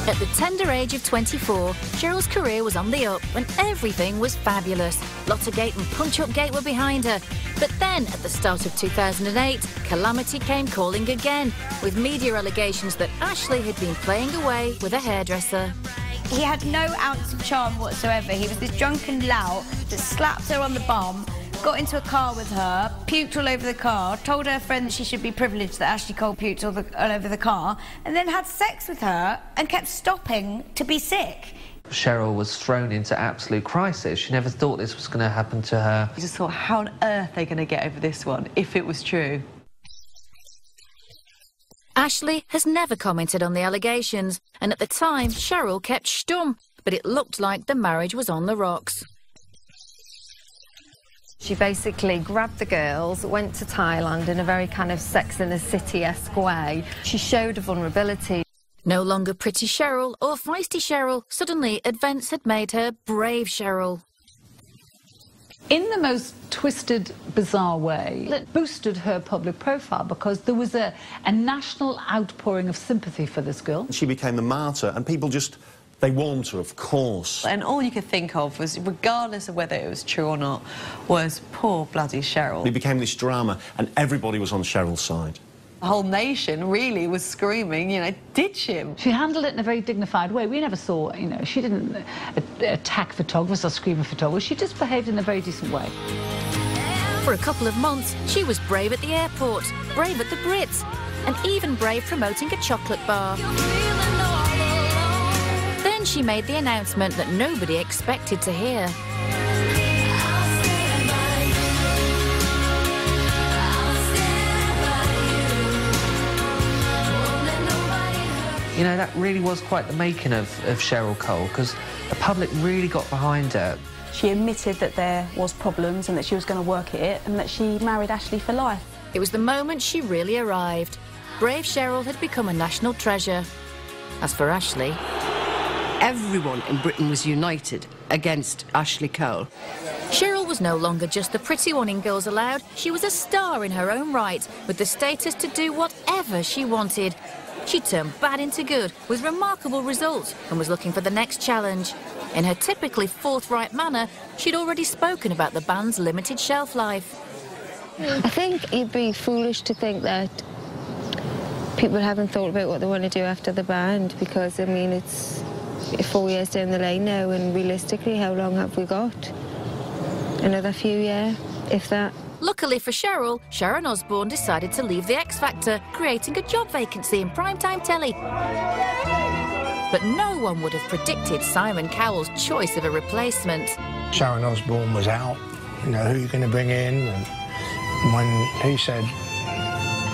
At the tender age of 24, Cheryl's career was on the up and everything was fabulous. Lottergate and Punch-Up Gate were behind her. But then, at the start of 2008, calamity came calling again, with media allegations that Ashley had been playing away with a hairdresser. He had no ounce of charm whatsoever. He was this drunken lout that slapped her on the bum, got into a car with her, puked all over the car, told her friend that she should be privileged that Ashley Cole puked all over the car, and then had sex with her and kept stopping to be sick. Cheryl was thrown into absolute crisis. She never thought this was going to happen to her. You just thought, how on earth are they going to get over this one, if it was true? Ashley has never commented on the allegations, and at the time, Cheryl kept stum, but it looked like the marriage was on the rocks. She basically grabbed the girls, went to Thailand in a very kind of Sex and the City-esque way. She showed a vulnerability. No longer pretty Cheryl or feisty Cheryl, suddenly events had made her brave Cheryl. In the most twisted, bizarre way, it boosted her public profile because there was a national outpouring of sympathy for this girl. She became the martyr, and people just, they warmed to her, of course. And all you could think of was, regardless of whether it was true or not, was poor bloody Cheryl. It became this drama, and everybody was on Cheryl's side. The whole nation really was screaming, you know, ditch him. She handled it in a very dignified way. We never saw, you know, she didn't attack photographers or scream at photographers. She just behaved in a very decent way. For a couple of months, she was brave at the airport, brave at the Brits, and even brave promoting a chocolate bar. Then she made the announcement that nobody expected to hear. You know, that really was quite the making of Cheryl Cole, because the public really got behind her. She admitted that there was problems and that she was going to work at it and that she married Ashley for life. It was the moment she really arrived. Brave Cheryl had become a national treasure. As for Ashley... Everyone in Britain was united against Ashley Cole. Cheryl was no longer just the pretty one in Girls Aloud. She was a star in her own right, with the status to do whatever she wanted. She turned bad into good, with remarkable results, and was looking for the next challenge. In her typically forthright manner, she'd already spoken about the band's limited shelf life. I think it'd be foolish to think that people haven't thought about what they want to do after the band, because, I mean, it's 4 years down the lane now, and realistically, how long have we got? Another few, yeah, if that. Luckily for Cheryl, Sharon Osbourne decided to leave the X Factor, creating a job vacancy in primetime telly. But no one would have predicted Simon Cowell's choice of a replacement. Sharon Osbourne was out, you know, who are you going to bring in? And when he said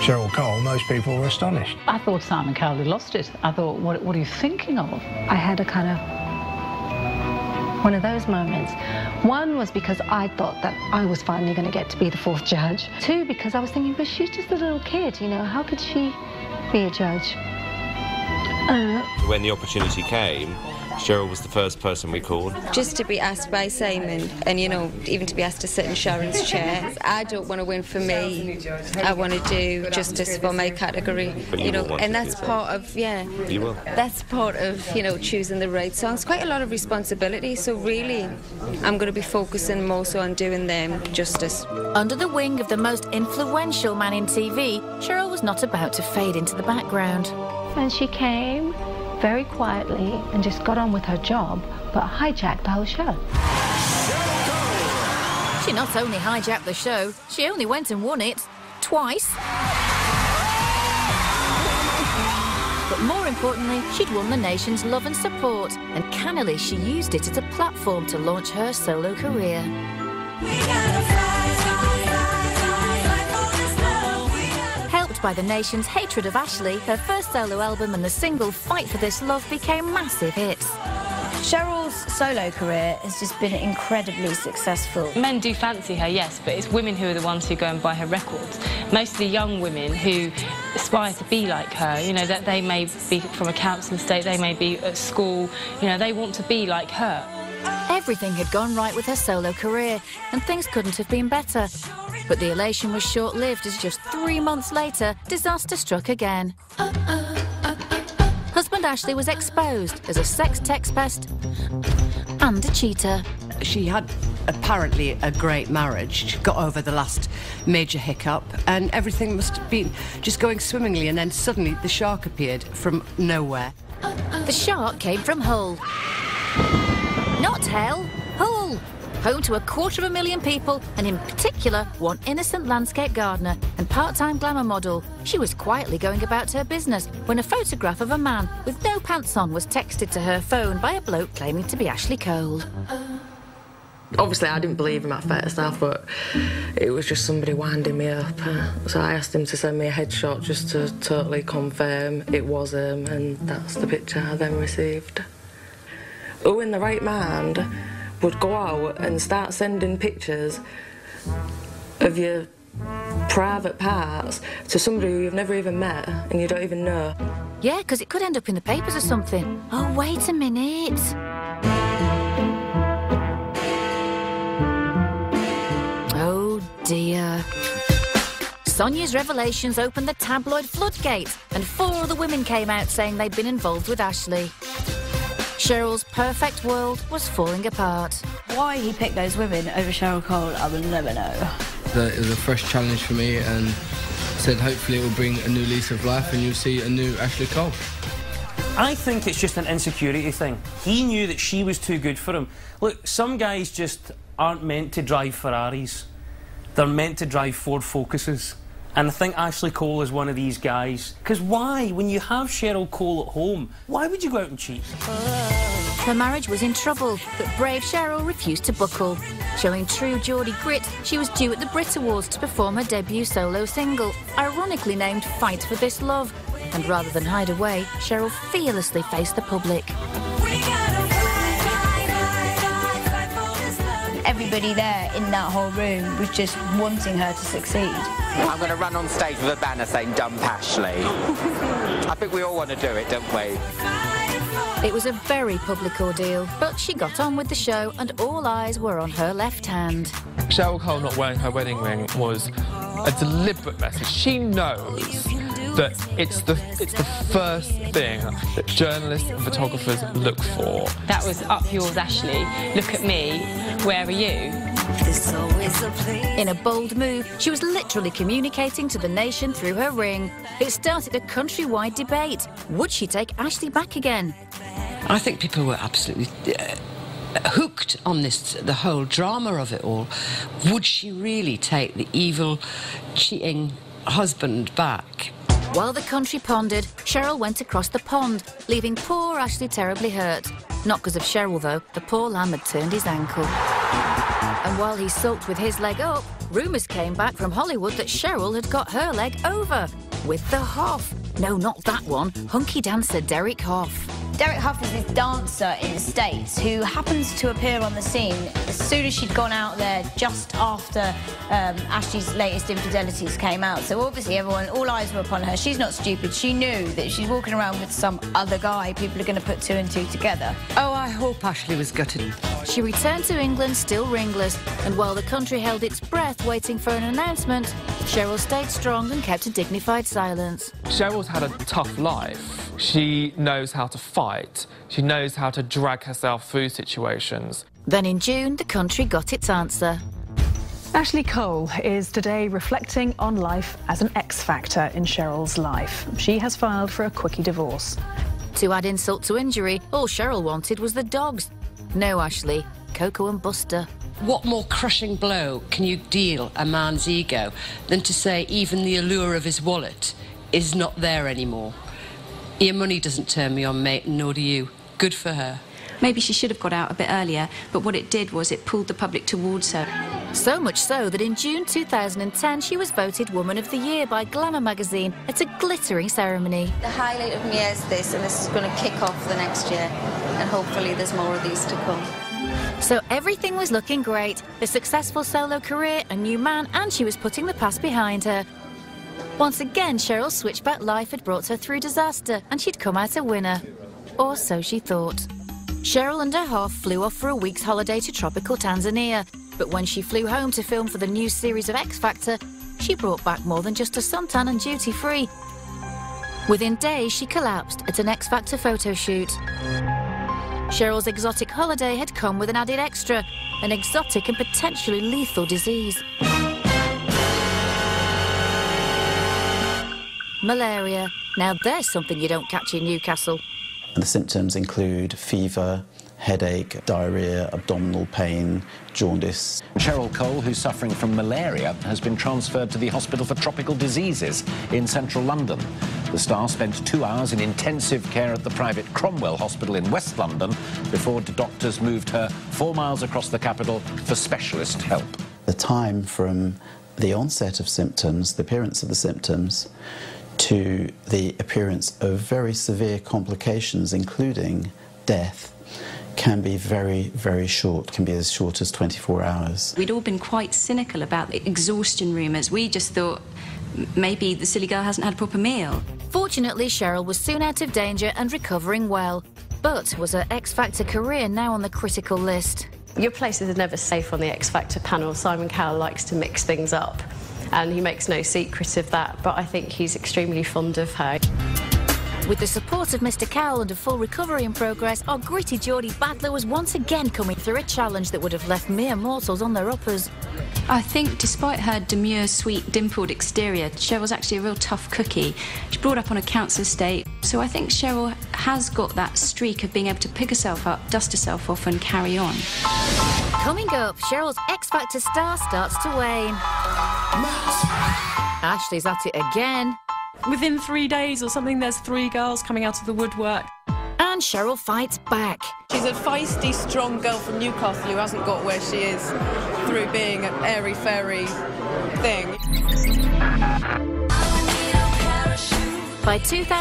Cheryl Cole, most people were astonished. I thought Simon Cowell had lost it. I thought, what are you thinking of? I had a kind of one of those moments. One was because I thought that I was finally going to get to be the fourth judge. Two, because I was thinking, but she's just a little kid, you know, how could she be a judge? When the opportunity came, Cheryl was the first person we called. Just to be asked by Simon, and, you know, even to be asked to sit in Sharon's chair. I don't want to win for me. I want to do justice for my category, you know, and that's part of, yeah. You will. That's part of, you know, choosing the right songs. Quite a lot of responsibility, so really, I'm going to be focusing more so on doing them justice. Under the wing of the most influential man in TV, Cheryl was not about to fade into the background. And she came very quietly and just got on with her job, but hijacked the whole show. She not only hijacked the show, she only went and won it twice. But more importantly, she'd won the nation's love and support, and cannily she used it as a platform to launch her solo career. Helped by the nation's hatred of Ashley, her first solo album and the single Fight for This Love became massive hits. Cheryl's solo career has just been incredibly successful. Men do fancy her, yes, but it's women who are the ones who go and buy her records. Most of the young women who aspire to be like her, you know, that they may be from a council estate, they may be at school, you know, they want to be like her. Everything had gone right with her solo career, and things couldn't have been better. But the elation was short-lived, as just 3 months later, disaster struck again. Husband and Ashley was exposed as a sex pest and a cheater. She had apparently a great marriage. She got over the last major hiccup and everything must have been just going swimmingly, and then suddenly the shark appeared from nowhere. The shark came from Hull. Not hell, Hull. Home to 250,000 people, and in particular one innocent landscape gardener and part-time glamour model. She was quietly going about her business when a photograph of a man with no pants on was texted to her phone by a bloke claiming to be Ashley Cole. Obviously, I didn't believe him at first. I thought it was just somebody winding me up. So I asked him to send me a headshot just to totally confirm it was him, and that's the picture I then received. Who in the right mind would go out and start sending pictures of your private parts to somebody who you've never even met and you don't even know? Yeah, because it could end up in the papers or something. Oh, wait a minute. Oh, dear. Sonia's revelations opened the tabloid floodgates, and 4 other women came out saying they'd been involved with Ashley. Cheryl's perfect world was falling apart. Why he picked those women over Cheryl Cole, I will never know. It was a fresh challenge for me, and said hopefully it will bring a new lease of life and you'll see a new Ashley Cole. I think it's just an insecurity thing. He knew that she was too good for him. Look, some guys just aren't meant to drive Ferraris. They're meant to drive Ford Focuses. And I think Ashley Cole is one of these guys. Because why, when you have Cheryl Cole at home, why would you go out and cheat? Her marriage was in trouble, but brave Cheryl refused to buckle. Showing true Geordie grit, she was due at the Brit Awards to perform her debut solo single, ironically named Fight for This Love. And rather than hide away, Cheryl fearlessly faced the public. Everybody there in that whole room was just wanting her to succeed. I'm going to run on stage with a banner saying "Dump Ashley." I think we all want to do it, don't we? It was a very public ordeal, but she got on with the show and all eyes were on her left hand. Cheryl Cole not wearing her wedding ring was a deliberate message. She knows that it's the first thing that journalists and photographers look for. That was up yours, Ashley. Look at me. Where are you? In a bold move, she was literally communicating to the nation through her ring. It started a countrywide debate. Would she take Ashley back again? I think people were absolutely hooked on this, the whole drama of it all. Would she really take the evil, cheating husband back? While the country pondered, Cheryl went across the pond, leaving poor Ashley terribly hurt. Not because of Cheryl, though. The poor lamb had turned his ankle. And while he sulked with his leg up, rumours came back from Hollywood that Cheryl had got her leg over. With the Hoff. No, not that one. Hunky dancer Derek Hoff. Derek Hoff is this dancer in the States who happens to appear on the scene as soon as she'd gone out there just after Ashley's latest infidelities came out. So obviously all eyes were upon her. She's not stupid. She knew that if she's walking around with some other guy, people are going to put 2 and 2 together. Oh, I hope Ashley was gutted. She returned to England still ringless, and while the country held its breath waiting for an announcement, Cheryl stayed strong and kept a dignified silence. Cheryl's had a tough life. She knows how to fight. She knows how to drag herself through situations. Then in June, the country got its answer. Ashley Cole is today reflecting on life as an X factor in Cheryl's life. She has filed for a quickie divorce. To add insult to injury, all Cheryl wanted was the dogs. No, Ashley, Coco and Buster. What more crushing blow can you deal a man's ego than to say even the allure of his wallet is not there anymore? Your money doesn't turn me on, mate, nor do you. Good for her. Maybe she should have got out a bit earlier, but what it did was it pulled the public towards her. So much so that in June 2010 she was voted Woman of the Year by Glamour magazine at a glittering ceremony. The highlight of my year is this, and this is going to kick off the next year, and hopefully there's more of these to come. So everything was looking great. A successful solo career, a new man, and she was putting the past behind her. Once again, Cheryl's switchback life had brought her through disaster, and she'd come out a winner. Or so she thought. Cheryl and her Hoff flew off for a week's holiday to tropical Tanzania, but when she flew home to film for the new series of X Factor, she brought back more than just a suntan and duty-free. Within days, she collapsed at an X Factor photo shoot. Cheryl's exotic holiday had come with an added extra, an exotic and potentially lethal disease. Malaria. Now there's something you don't catch in Newcastle. The symptoms include fever, headache, diarrhoea, abdominal pain, jaundice. Cheryl Cole, who's suffering from malaria, has been transferred to the Hospital for Tropical Diseases in central London. The star spent 2 hours in intensive care at the private Cromwell Hospital in West London before the doctors moved her 4 miles across the capital for specialist help. The time from the onset of symptoms, the appearance of the symptoms, to the appearance of very severe complications, including death, can be very, very short, can be as short as 24 hours. We'd all been quite cynical about the exhaustion rumours. We just thought maybe the silly girl hasn't had a proper meal. Fortunately, Cheryl was soon out of danger and recovering well. But was her X Factor career now on the critical list? Your place is never safe on the X Factor panel. Simon Cowell likes to mix things up, and he makes no secret of that, but I think he's extremely fond of her. With the support of Mr. Cowell and a full recovery in progress, our gritty Geordie battler was once again coming through a challenge that would have left mere mortals on their uppers. I think despite her demure, sweet, dimpled exterior, Cheryl's actually a real tough cookie. She's brought up on a council estate, so I think Cheryl has got that streak of being able to pick herself up, dust herself off and carry on. Coming up, Cheryl's X Factor star starts to wane. Ashley's at it again. Within 3 days or something, there's 3 girls coming out of the woodwork. And Cheryl fights back. She's a feisty, strong girl from Newcastle who hasn't got where she is through being an airy-fairy thing. By 2000...